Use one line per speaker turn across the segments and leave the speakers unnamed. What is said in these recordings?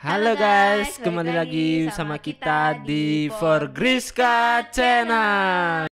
Halo guys, kembali lagi sama kita di Forgriska Channel.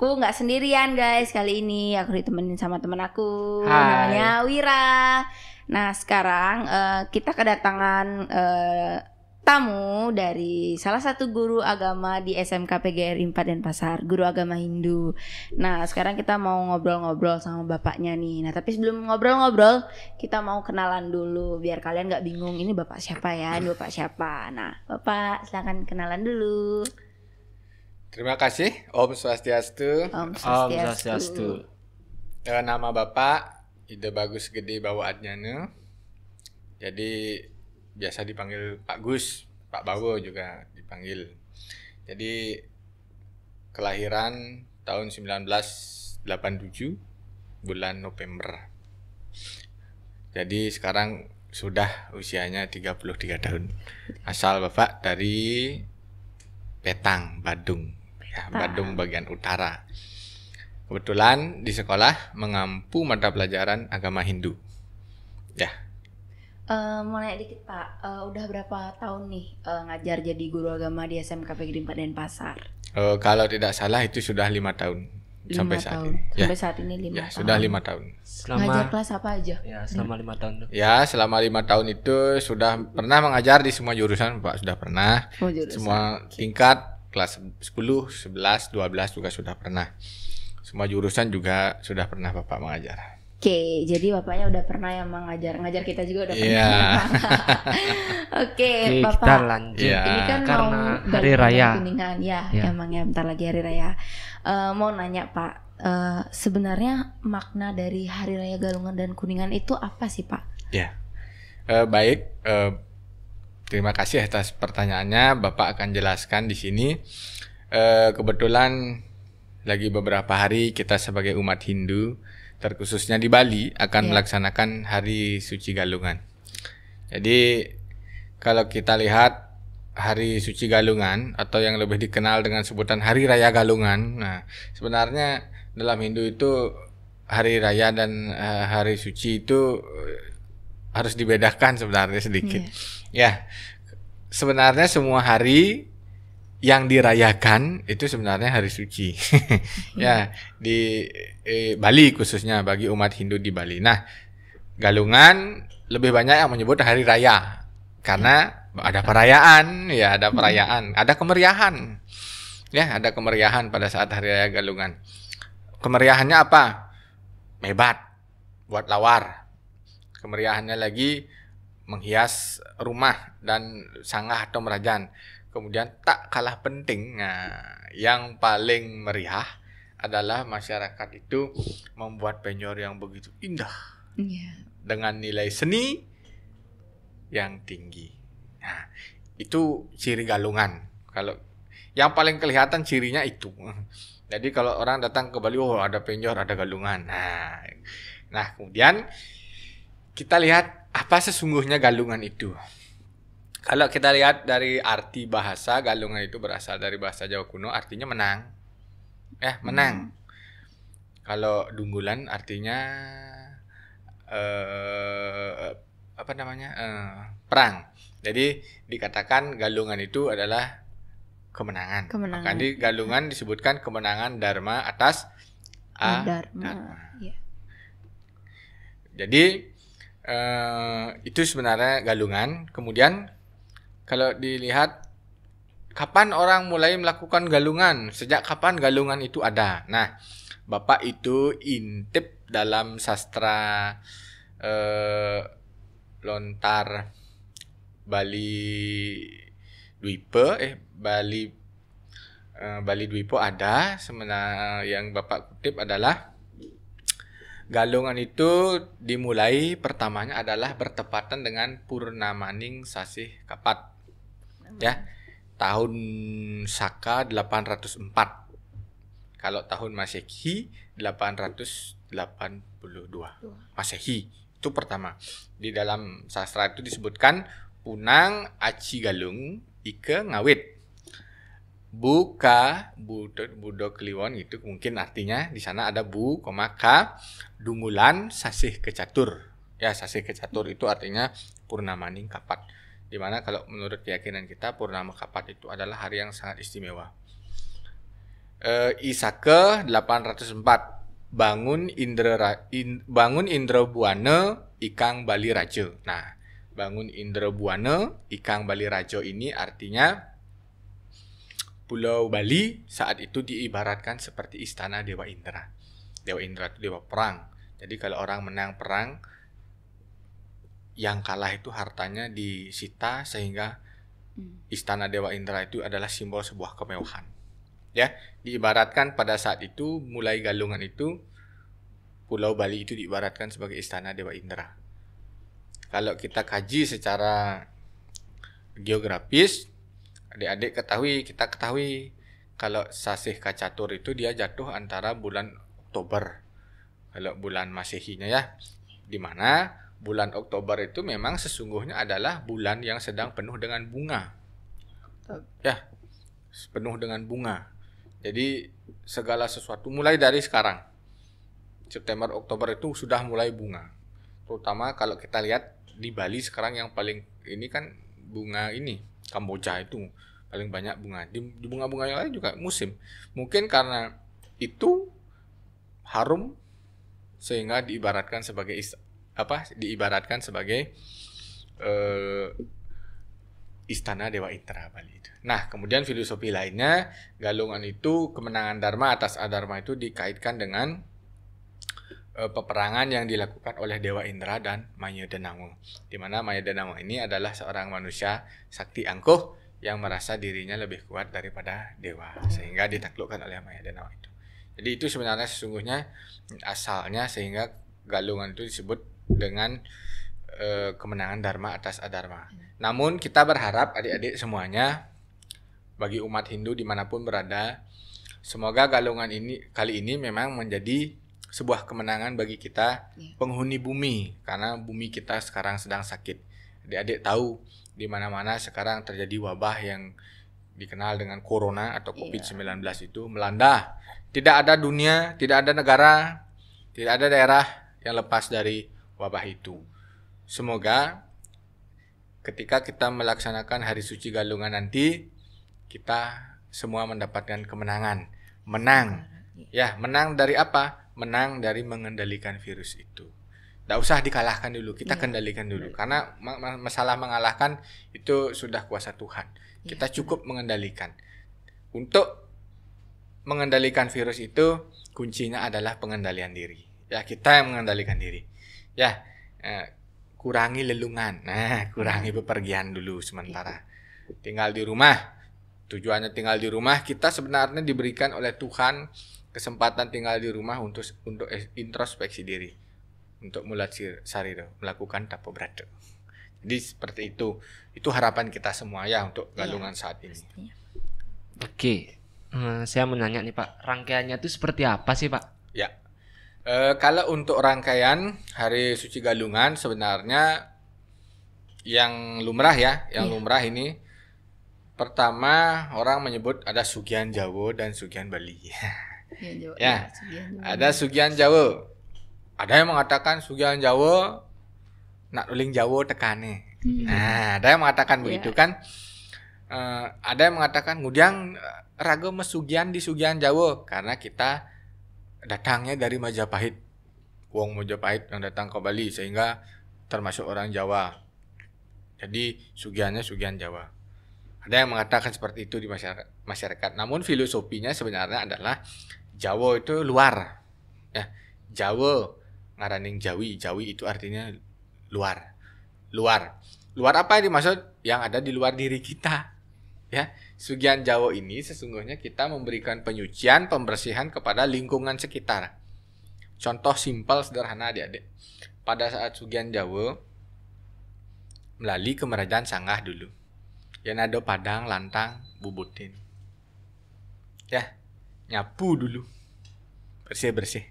Aku nggak sendirian guys, kali ini aku ditemenin sama temen aku.
Hai.
Namanya Wira. Nah sekarang kita kedatangan tamu dari salah satu guru agama di SMK PGRI 4 Denpasar, guru agama Hindu. Nah sekarang kita mau ngobrol-ngobrol sama bapaknya nih. Nah tapi sebelum ngobrol-ngobrol kita mau kenalan dulu biar kalian nggak bingung ini bapak siapa ya, ini bapak siapa. Nah bapak silakan kenalan dulu.
Terima kasih, Om Swastiastu.
Om
Swastiastu.
Nama Bapak Ide Bagus Gede Bawaadnyana. Jadi biasa dipanggil Pak Gus, Pak Bawo juga dipanggil. Jadi kelahiran tahun 1987 bulan November. Jadi sekarang sudah usianya 33 tahun. Asal Bapak dari Petang, Badung. Ya, Badung bagian utara. Kebetulan di sekolah mengampu mata pelajaran agama Hindu. Ya.
Mau nanya dikit Pak, udah berapa tahun nih ngajar jadi guru agama di SMK PGRI 4 Denpasar?
Kalau tidak salah itu sudah 5 tahun. Sampai saat ini.
Sampai saat ini 5
Ya,
tahun.
sudah 5 tahun.
Ngajar kelas apa aja?
Ya, selama 5 tahun tuh.
Ya, selama 5 tahun itu sudah pernah mengajar di semua jurusan, Pak, sudah pernah.
Semua jurusan.
Semua tingkat, kelas 10, 11, 12 juga sudah pernah. Semua jurusan juga sudah pernah Bapak mengajar.
Oke, jadi bapaknya udah pernah yang ngajar kita juga udah pernah.
Iya.
Oke,
Oke,
Bapak.
kita lanjut.
Iya.
Ini kan
Karena
mau
hari
Galungan
raya.
dan Kuningan ya,
Ya.
emang ya bentar lagi hari raya. Mau nanya Pak, sebenarnya makna dari hari raya Galungan dan Kuningan itu apa sih Pak?
Ya, baik. Terima kasih atas pertanyaannya. Bapak akan jelaskan di sini. Kebetulan lagi beberapa hari kita sebagai umat Hindu, terkhususnya di Bali, akan melaksanakan Hari Suci Galungan. Jadi kalau kita lihat Hari Suci Galungan atau yang lebih dikenal dengan sebutan Hari Raya Galungan, nah sebenarnya dalam Hindu itu Hari Raya dan Hari Suci itu harus dibedakan sebenarnya sedikit. Ya, sebenarnya semua hari yang dirayakan itu sebenarnya hari suci. Ya, di Bali khususnya bagi umat Hindu di Bali. Nah, Galungan lebih banyak yang menyebut hari raya karena ada perayaan, ya ada perayaan, ada kemeriahan. Ya, ada kemeriahan pada saat hari raya Galungan. Kemeriahannya apa? Hebat, buat lawar. Kemeriahannya lagi menghias rumah dan sanggah atau merajan. Kemudian tak kalah penting, yang paling meriah adalah masyarakat itu membuat penyor yang begitu indah dengan nilai seni yang tinggi. Nah, itu ciri Galungan. Kalau yang paling kelihatan cirinya itu. Jadi kalau orang datang ke Bali, oh ada penyor, ada Galungan. Nah kemudian kita lihat apa sesungguhnya Galungan itu. Kalau kita lihat dari arti bahasa, Galungan itu berasal dari bahasa Jawa kuno, artinya menang. Ya, menang. Kalau Dunggulan artinya perang. Jadi dikatakan Galungan itu adalah kemenangan. Maka di Galungan disebutkan kemenangan Dharma atas Dharma.
Ya.
Jadi itu sebenarnya Galungan. Kemudian kalau dilihat kapan orang mulai melakukan Galungan, sejak kapan Galungan itu ada. Nah, Bapak itu intip dalam sastra lontar Bali Dwipa, Bali Dwipa ada. Sebenarnya yang Bapak kutip adalah Galungan itu dimulai pertamanya adalah bertepatan dengan Purnamaning Sasih Kapat. Ya. tahun Saka 804. Kalau tahun Masehi 882 Masehi. Itu pertama. Di dalam sastra itu disebutkan punang aci galung ike ngawit. Buka budo kliwon itu mungkin artinya di sana ada bu, ka dungulan sasih kecatur. Ya, sasih kecatur itu artinya purnamaning kapat. Dimana kalau menurut keyakinan kita purnama kapat itu adalah hari yang sangat istimewa. Isake 804 bangun Indra Buana Ikang Bali Raja. Nah, bangun Indra Buana Ikang Bali Raja ini artinya Pulau Bali saat itu diibaratkan seperti istana Dewa Indra. Dewa Indra itu dewa perang. Jadi kalau orang menang perang, yang kalah itu hartanya disita sehingga istana Dewa Indra itu adalah simbol sebuah kemewahan. Ya, diibaratkan pada saat itu mulai galungan itu Pulau Bali itu diibaratkan sebagai istana Dewa Indra. Kalau kita kaji secara geografis, adik-adik kita ketahui kalau sasih kacatur itu dia jatuh antara bulan Oktober. Kalau bulan Masehinya ya, di mana bulan Oktober itu memang sesungguhnya adalah bulan yang sedang penuh dengan bunga. Ya, penuh dengan bunga. Jadi segala sesuatu mulai dari sekarang. September, Oktober itu sudah mulai bunga. Terutama kalau kita lihat di Bali sekarang yang paling ini kan bunga ini, Kamboja itu paling banyak bunga. Di bunga-bunga yang lain juga musim. Mungkin karena itu harum sehingga diibaratkan sebagai istana Dewa Indra Bali itu. Nah, kemudian filosofi lainnya, galungan itu kemenangan Dharma atas Adharma itu dikaitkan dengan peperangan yang dilakukan oleh Dewa Indra dan Mayadanama. Di mana Mayadanama ini adalah seorang manusia sakti angkuh yang merasa dirinya lebih kuat daripada dewa sehingga ditaklukkan oleh Mayadanama itu. Jadi itu sebenarnya sesungguhnya asalnya sehingga galungan itu disebut dengan kemenangan Dharma atas Adharma. Namun kita berharap adik-adik semuanya bagi umat Hindu dimanapun berada, semoga galungan ini kali ini memang menjadi sebuah kemenangan bagi kita penghuni bumi, karena bumi kita sekarang sedang sakit. Adik-adik tahu di mana-mana sekarang terjadi wabah yang dikenal dengan corona atau COVID-19 itu melanda. Tidak ada dunia, tidak ada negara, tidak ada daerah yang lepas dari wabah itu. Semoga ketika kita melaksanakan hari suci galungan nanti, kita semua mendapatkan kemenangan. Menang. Ya, menang dari apa? Menang dari mengendalikan virus itu. Tidak usah dikalahkan dulu, kita kendalikan dulu. Karena masalah mengalahkan itu sudah kuasa Tuhan. Kita cukup mengendalikan. Untuk mengendalikan virus itu, kuncinya adalah pengendalian diri. Ya, kita yang mengendalikan diri. Ya, kurangi lelungan. Nah, kurangi bepergian dulu sementara. Tinggal di rumah. Tujuannya tinggal di rumah, kita sebenarnya diberikan oleh Tuhan kesempatan tinggal di rumah untuk introspeksi diri, untuk mulat sarira, melakukan tapo brata. Jadi seperti itu harapan kita semua ya untuk galungan saat ini.
Oke, saya menanya nih Pak, rangkaiannya itu seperti apa sih Pak?
Ya, kalau untuk rangkaian hari suci galungan sebenarnya yang lumrah ya, lumrah ini pertama orang menyebut ada Sugihan Jawa dan Sugihan Bali. Ya, ada Sugihan Jawa. Ada yang mengatakan Sugihan Jawa nak nuling Jawa tekane. Nah, ada yang mengatakan begitu kan. Ada yang mengatakan ngudang raga mesugihan di Sugihan Jawa karena kita datangnya dari Majapahit. Wong Majapahit yang datang ke Bali sehingga termasuk orang Jawa. Jadi sugihannya Sugihan Jawa. Ada yang mengatakan seperti itu di masyarakat. Namun filosofinya sebenarnya adalah Jawa itu luar. Ya, Jawa ngaraning Jawi. Jawi itu artinya luar. Luar. Luar apa yang dimaksud? Yang ada di luar diri kita. Ya, Sugihan Jawa ini sesungguhnya kita memberikan penyucian, pembersihan kepada lingkungan sekitar. Contoh simpel sederhana adik-adik. Pada saat Sugihan Jawa melalui Kerajaan Sanggah dulu. Ya nado padang, lantang, bubutin. Ya, nyapu dulu. Bersih-bersih.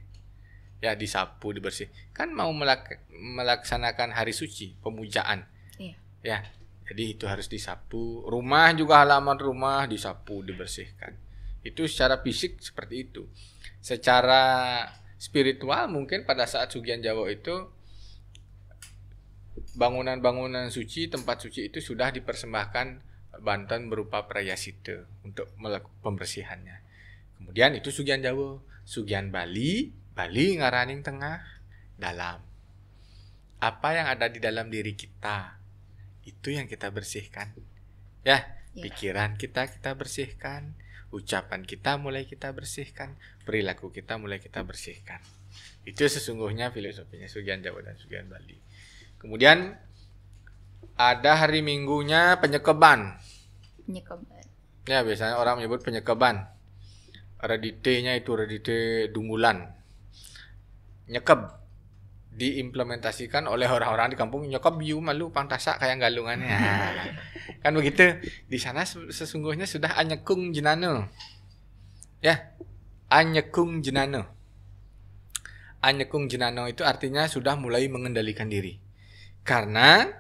Ya, disapu, dibersih. Kan mau melaksanakan hari suci, pemujaan.
Iya.
Ya, jadi itu harus disapu. Rumah juga, halaman rumah disapu, dibersihkan. Itu secara fisik seperti itu. Secara spiritual mungkin pada saat Sugihan Jawa itu bangunan-bangunan suci, tempat suci itu sudah dipersembahkan bantuan berupa prayasita untuk melakukan pembersihannya. Kemudian itu Sugihan Jawa. Sugihan Bali, Bali ngaraning tengah, dalam. Apa yang ada di dalam diri kita, itu yang kita bersihkan. Ya, pikiran kita bersihkan, ucapan kita mulai kita bersihkan, perilaku kita mulai kita bersihkan. Itu sesungguhnya filosofinya Sugihan Jawa dan Sugihan Bali. Kemudian ada hari Minggunya penyekeban. Ya, biasanya orang menyebut penyekeban. Redite-nya itu redite Dungulan. Nyekeb diimplementasikan oleh orang-orang di kampung. Nyekeb yu malu pangtasak kayak galungannya. Kan begitu. Di sana sesungguhnya sudah anyekung jenana. Ya, anyekung jenana. Anyekung jenana itu artinya sudah mulai mengendalikan diri. Karena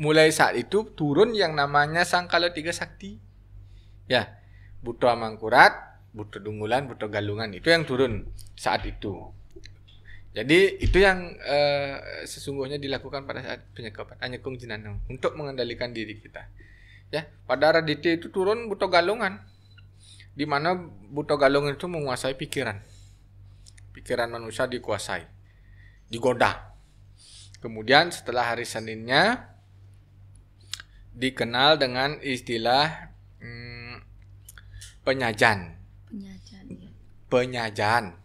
mulai saat itu turun yang namanya Sangkala Tiga Sakti. Ya, Buto Amangkurat, Buto Dungulan, Buto Galungan, itu yang turun saat itu. Jadi itu yang sesungguhnya dilakukan pada saat penyekapan anyekung jenana untuk mengendalikan diri kita. Ya, pada Radite itu turun Buto Galungan, di mana Buto Galungan itu menguasai pikiran. Pikiran manusia dikuasai, digoda. Kemudian setelah hari Seninnya dikenal dengan istilah penyajan. Penyajahan.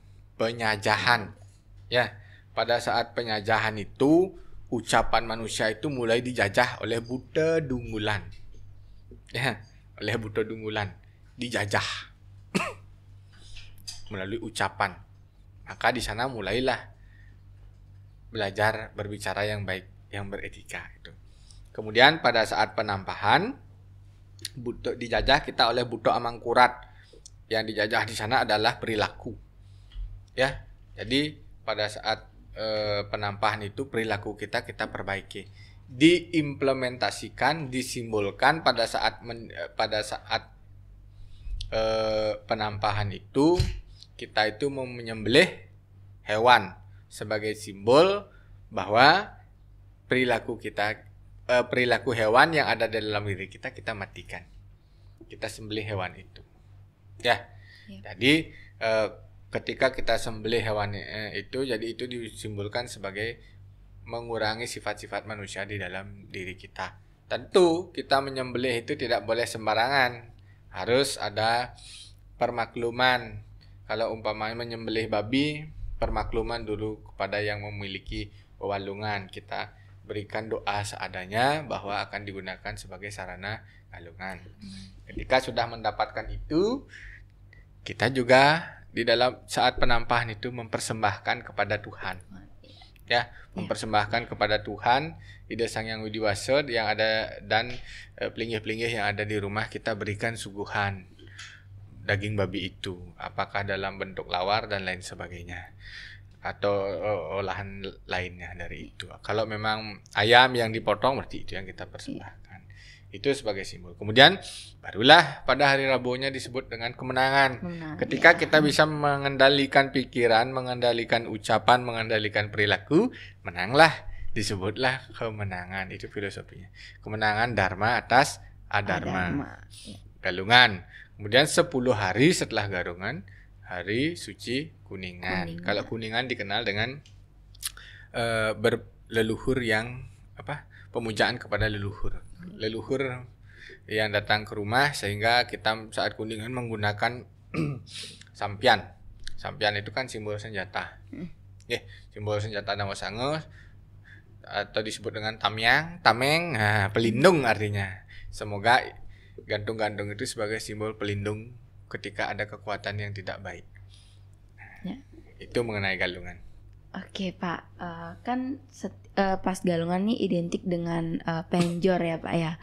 Ya, pada saat penyajahan itu ucapan manusia itu mulai dijajah oleh Buto Dungulan. Ya, oleh Buto Dungulan dijajah melalui ucapan. Maka di sana mulailah belajar berbicara yang baik, yang beretika itu. Kemudian pada saat penampahan dijajah kita oleh Buto Amangkurat. Yang dijajah di sana adalah perilaku. Ya. Jadi pada saat penampahan itu perilaku kita perbaiki. Diimplementasikan, disimbolkan pada saat penampahan itu kita itu menyembelih hewan sebagai simbol bahwa perilaku hewan yang ada di dalam diri kita matikan. Kita sembelih hewan itu. Ya. Jadi ketika kita sembelih hewan itu, jadi itu disimbolkan sebagai mengurangi sifat-sifat manusia di dalam diri kita. Tentu kita menyembelih itu tidak boleh sembarangan. Harus ada permakluman. Kalau umpamanya menyembelih babi, permakluman dulu kepada yang memiliki walungan. Kita berikan doa seadanya bahwa akan digunakan sebagai sarana galungan. Ketika sudah mendapatkan itu, kita juga di dalam saat penampahan itu mempersembahkan kepada Tuhan. Ya, mempersembahkan kepada Tuhan Ida Sang Yang Widiwasa yang ada dan pelinggih-pelinggih yang ada di rumah, kita berikan suguhan daging babi itu, apakah dalam bentuk lawar dan lain sebagainya atau olahan lainnya dari itu. Kalau memang ayam yang dipotong, berarti itu yang kita persembahkan. Itu sebagai simbol. Kemudian barulah pada hari Rabunya disebut dengan kemenangan. Ketika kita bisa mengendalikan pikiran, mengendalikan ucapan, mengendalikan perilaku, menanglah, disebutlah kemenangan. Itu filosofinya. Kemenangan dharma atas adharma. Galungan. Kemudian 10 hari setelah Galungan, hari suci Kuningan. Kalau Kuningan dikenal dengan berleluhur yang pemujaan kepada leluhur yang datang ke rumah, sehingga kita saat Kuningan menggunakan sampian. Sampian itu kan simbol senjata. Simbol senjata Namo Sango atau disebut dengan tameng, pelindung artinya. Semoga gantung-gantung itu sebagai simbol pelindung ketika ada kekuatan yang tidak baik. Itu mengenai galungan.
Oke Pak, kan pas galungan nih identik dengan penjor ya Pak ya.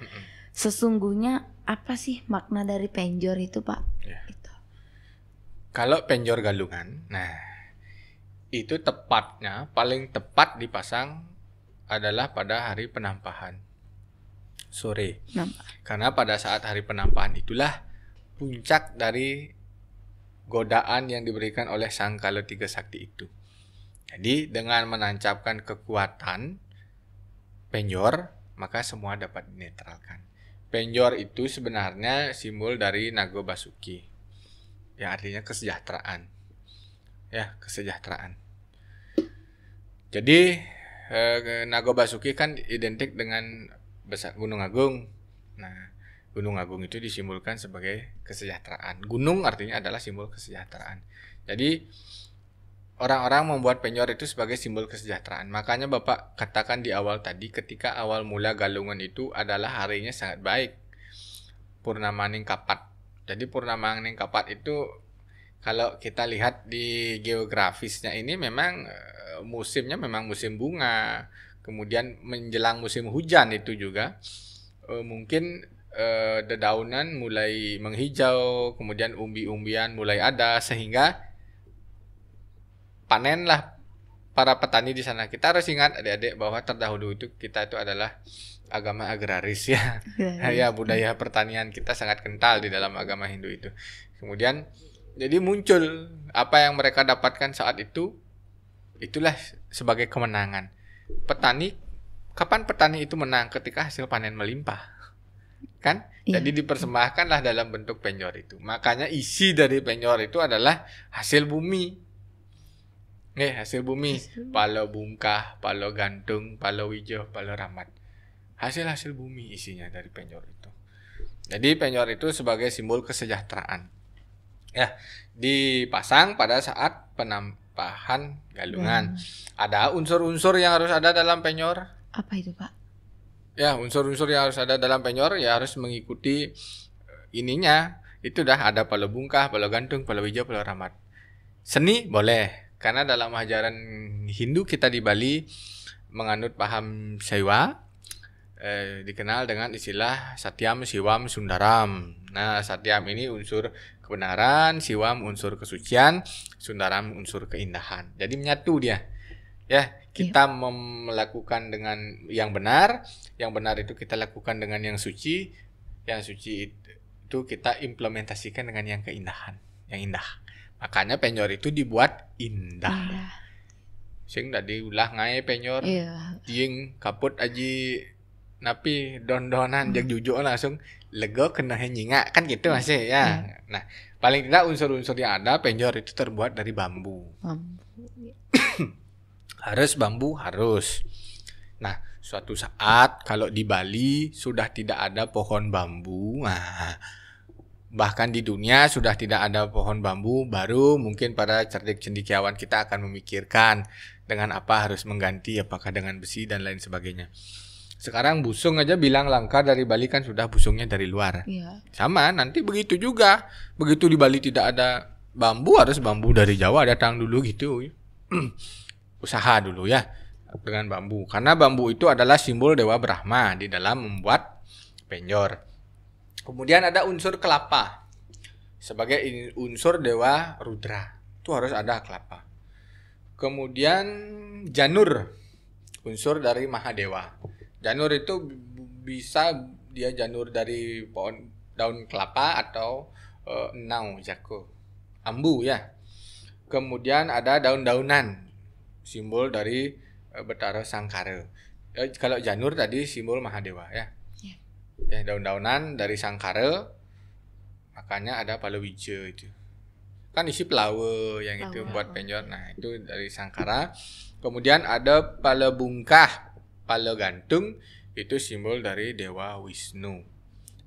sesungguhnya apa sih makna dari penjor itu, Pak?
Ya.
Gitu.
Kalau penjor galungan, nah itu tepatnya paling tepat dipasang adalah pada hari penampahan sore.
Nampak.
Karena pada saat hari penampahan itulah puncak dari godaan yang diberikan oleh Sang Kalatiga Sakti itu. Jadi dengan menancapkan kekuatan penjor, maka semua dapat dinetralkan. Penjor itu sebenarnya simbol dari Naga Basuki, yang artinya kesejahteraan. Ya, kesejahteraan. Jadi Naga Basuki kan identik dengan Gunung Agung. Nah, Gunung Agung itu disimbolkan sebagai kesejahteraan. Gunung artinya adalah simbol kesejahteraan. Jadi orang-orang membuat penjor itu sebagai simbol kesejahteraan. Makanya Bapak katakan di awal tadi, ketika awal mula galungan itu adalah harinya sangat baik. Purnamaning Kapat. Jadi Purnamaning Kapat itu kalau kita lihat di geografisnya ini memang musimnya memang musim bunga. Kemudian menjelang musim hujan itu juga mungkin dedaunan mulai menghijau, kemudian umbi-umbian mulai ada, sehingga panenlah para petani di sana. Kita harus ingat adik-adik bahwa terdahulu itu kita itu adalah agama agraris ya. Ya, budaya pertanian kita sangat kental di dalam agama Hindu itu. Kemudian jadi muncul apa yang mereka dapatkan saat itu, itulah sebagai kemenangan. Petani, kapan petani itu menang? Ketika hasil panen melimpah. Kan?
Iya.
Jadi dipersembahkanlah dalam bentuk penjor itu. Makanya isi dari penjor itu adalah hasil bumi. Hasil bumi. Palo bungkah, palo gantung, palo wijo, palo ramat. Hasil-hasil bumi isinya dari penjor itu. Jadi penjor itu sebagai simbol kesejahteraan. Ya, dipasang pada saat penampahan galungan. Ada unsur-unsur yang harus ada dalam penjor.
Apa itu, Pak?
Ya, unsur-unsur yang harus ada dalam penjor ya harus mengikuti ininya. Itu dah ada palo bungkah, palo gantung, palo hijau, palo ramat. Seni boleh, karena dalam ajaran Hindu kita di Bali menganut paham Saiwa, dikenal dengan istilah Satyam, Siwam, Sundaram. Nah, Satyam ini unsur kebenaran, Siwam unsur kesucian, Sundaram unsur keindahan. Jadi menyatu dia. Ya, kita melakukan dengan yang benar itu kita lakukan dengan yang suci itu kita implementasikan dengan yang keindahan, yang indah. Makanya penjor itu dibuat indah. Sing tadi ulah ngai penjor.
Iya.
Jing kaput aji napi don-donan jag jujuk langsung lega kena nyingak kan gitu masih ya. Nah, paling tidak unsur-unsur yang ada penjor itu terbuat dari bambu. Harus bambu harus. Nah, suatu saat kalau di Bali sudah tidak ada pohon bambu, bahkan di dunia sudah tidak ada pohon bambu, baru mungkin para cerdik cendekiawan kita akan memikirkan dengan apa harus mengganti, apakah dengan besi dan lain sebagainya. Sekarang busung aja bilang langka dari Bali kan sudah busungnya dari luar.
Iya.
Sama, nanti begitu juga. Begitu di Bali tidak ada bambu, harus bambu dari Jawa datang dulu gitu. Usaha dulu ya dengan bambu. Karena bambu itu adalah simbol Dewa Brahma di dalam membuat penjor. Kemudian ada unsur kelapa sebagai unsur Dewa Rudra. Itu harus ada kelapa. Kemudian janur, unsur dari Mahadewa. Janur itu bisa dia janur dari pohon daun kelapa atau enau, jako, ambu ya. Kemudian ada daun-daunan, simbol dari Betara Sangkara. Kalau janur tadi simbol Mahadewa ya. Ya, daun-daunan dari Sangkara, makanya ada palawija itu. Kan isi pelawa yang itu buat penjor. Nah, itu dari Sangkara. Kemudian ada pala bungkah, pala gantung, itu simbol dari Dewa Wisnu.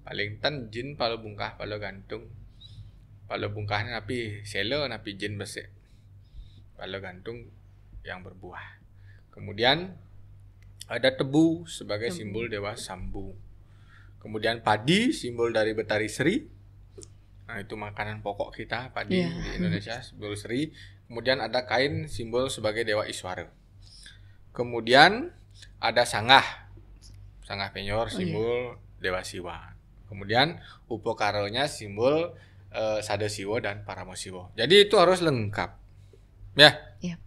Paling tan jin pala bungkah, pala gantung. Pala bungkahnya napi selo, napi jin besek. Pala gantung yang berbuah. Kemudian ada tebu sebagai simbol Dewa Sambu. Kemudian padi, simbol dari Betari Sri. Nah, itu makanan pokok kita, padi di Indonesia, simbol Sri. Kemudian ada kain, simbol sebagai Dewa Iswara. Kemudian ada sanggah. Sanggah penjor, simbol Dewa Siwa. Kemudian Upokaronya simbol Sadasiwa dan Paramasiwa. Jadi itu harus lengkap. Ya.
Iya.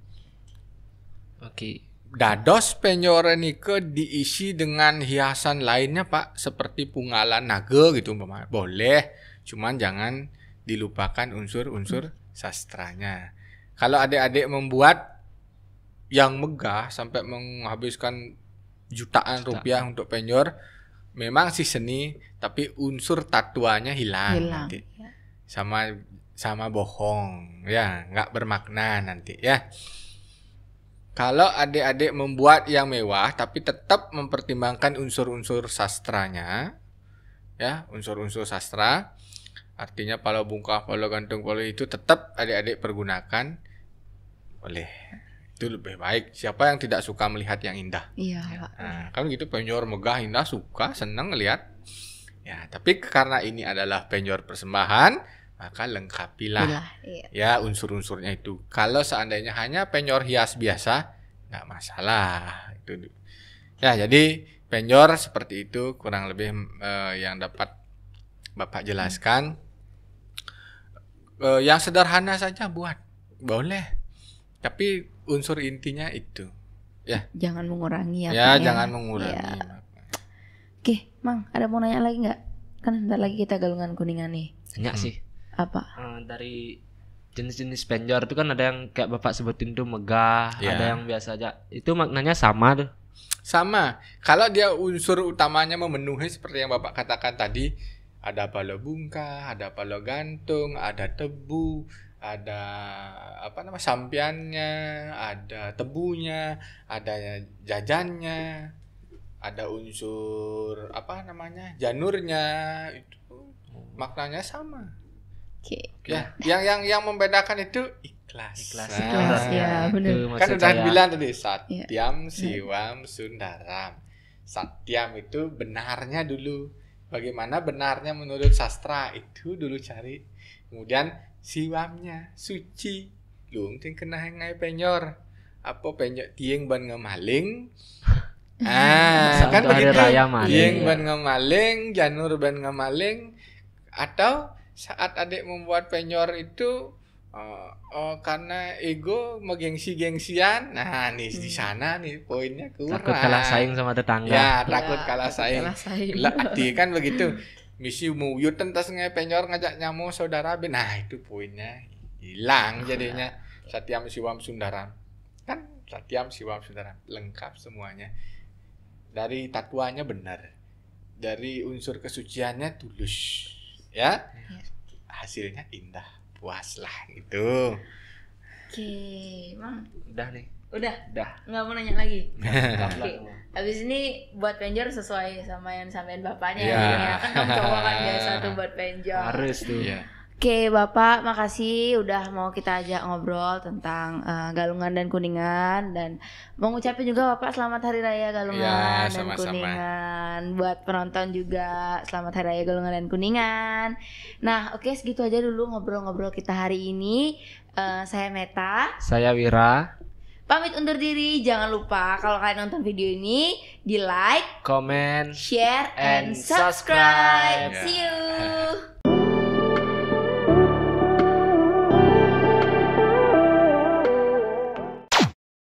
Oke.
Dados penyor nike diisi dengan hiasan lainnya Pak, seperti punggalan naga gitu umpama. Boleh, cuman jangan dilupakan unsur-unsur sastranya. Kalau adik-adik membuat yang megah sampai menghabiskan jutaan rupiah untuk penyor, memang sih seni, tapi unsur tatuannya hilang nanti.
Ya.
Sama bohong, ya, nggak bermakna nanti ya. Kalau adik-adik membuat yang mewah tapi tetap mempertimbangkan unsur-unsur sastranya, ya, unsur-unsur sastra, artinya pala bungkah, pala gantung, pala itu tetap adik-adik pergunakan, boleh. Itu lebih baik. Siapa yang tidak suka melihat yang indah?
Iya, Pak.
Nah, kan gitu, penyor megah, indah, suka, senang ngelihat. Ya, tapi karena ini adalah penyor persembahan, maka lengkapilah ya unsur-unsurnya itu. Kalau seandainya hanya penyor hias biasa, nggak masalah. Itu ya, jadi penyor seperti itu kurang lebih yang dapat Bapak jelaskan. Yang sederhana saja buat, boleh. Tapi unsur intinya itu. Ya.
Jangan mengurangi
ya. Ya, jangan mengurangi.
Ya. Oke, Mang, ada mau nanya lagi nggak? Kan bentar lagi kita galungan kuningan nih.
Tanya sih.
Apa?
Dari jenis-jenis penjor itu kan ada yang kayak Bapak sebutin tuh megah,
Ya.
ada yang biasa aja. Itu maknanya sama tuh.
Sama. Kalau dia unsur utamanya memenuhi seperti yang Bapak katakan tadi, ada pala bungkah, ada pala gantung, ada tebu, ada sampiannya, ada tebunya, ada jajannya, ada unsur janurnya, itu maknanya sama.
Oke.
Ya, yang membedakan itu ikhlas.
Ikhlas, ya, benar.
Kan udah bilang tadi Satyam, Siwam, Sundaram. Satyam itu benarnya dulu. Bagaimana benarnya menurut sastra itu dulu cari. Kemudian Siwamnya suci. Lung ting kena hengai penyor. Apa penyor tieng ban ngemaling. Kan begitu. Tieng ban ngemaling, janur ban ngemaling. Atau saat adik membuat penyor itu karena ego megengsi-gengsian. Nah, nih di sana nih poinnya kurang.
Takut kalah saing sama tetangga.
Ya, takut kalah saing. Lah, adik kan begitu. Misi muyut entas ngai penyor ngajak nyamu saudara ben. Nah, itu poinnya hilang jadinya. Satyam Siwam Sundaram. Kan Satyam Siwam Sundaram lengkap semuanya. Dari tatuannya benar. Dari unsur kesuciannya tulus. Ya. Hasilnya indah. Puaslah gitu.
Oke, Mang.
Udah nih.
Udah.
Udah.
Nggak mau nanya lagi.
Oke.
Habis ini buat penjor sesuai sama yang sampein bapaknya.
Ya.
Ya kan kamu cowok kan biasa tuh buat penjor.
Harus tuh.
Iya.
Oke, Bapak, makasih udah mau kita ajak ngobrol tentang Galungan dan Kuningan, dan mau ngucapin juga Bapak selamat Hari Raya Galungan
Ya,
dan
sama-sama.
Kuningan. Buat penonton juga selamat Hari Raya Galungan dan Kuningan. Nah, oke, segitu aja dulu ngobrol-ngobrol kita hari ini. Saya Meta.
Saya Wira.
Pamit undur diri. Jangan lupa kalau kalian nonton video ini, di like,
Comment,
share, and
and subscribe.
subscribe. See you.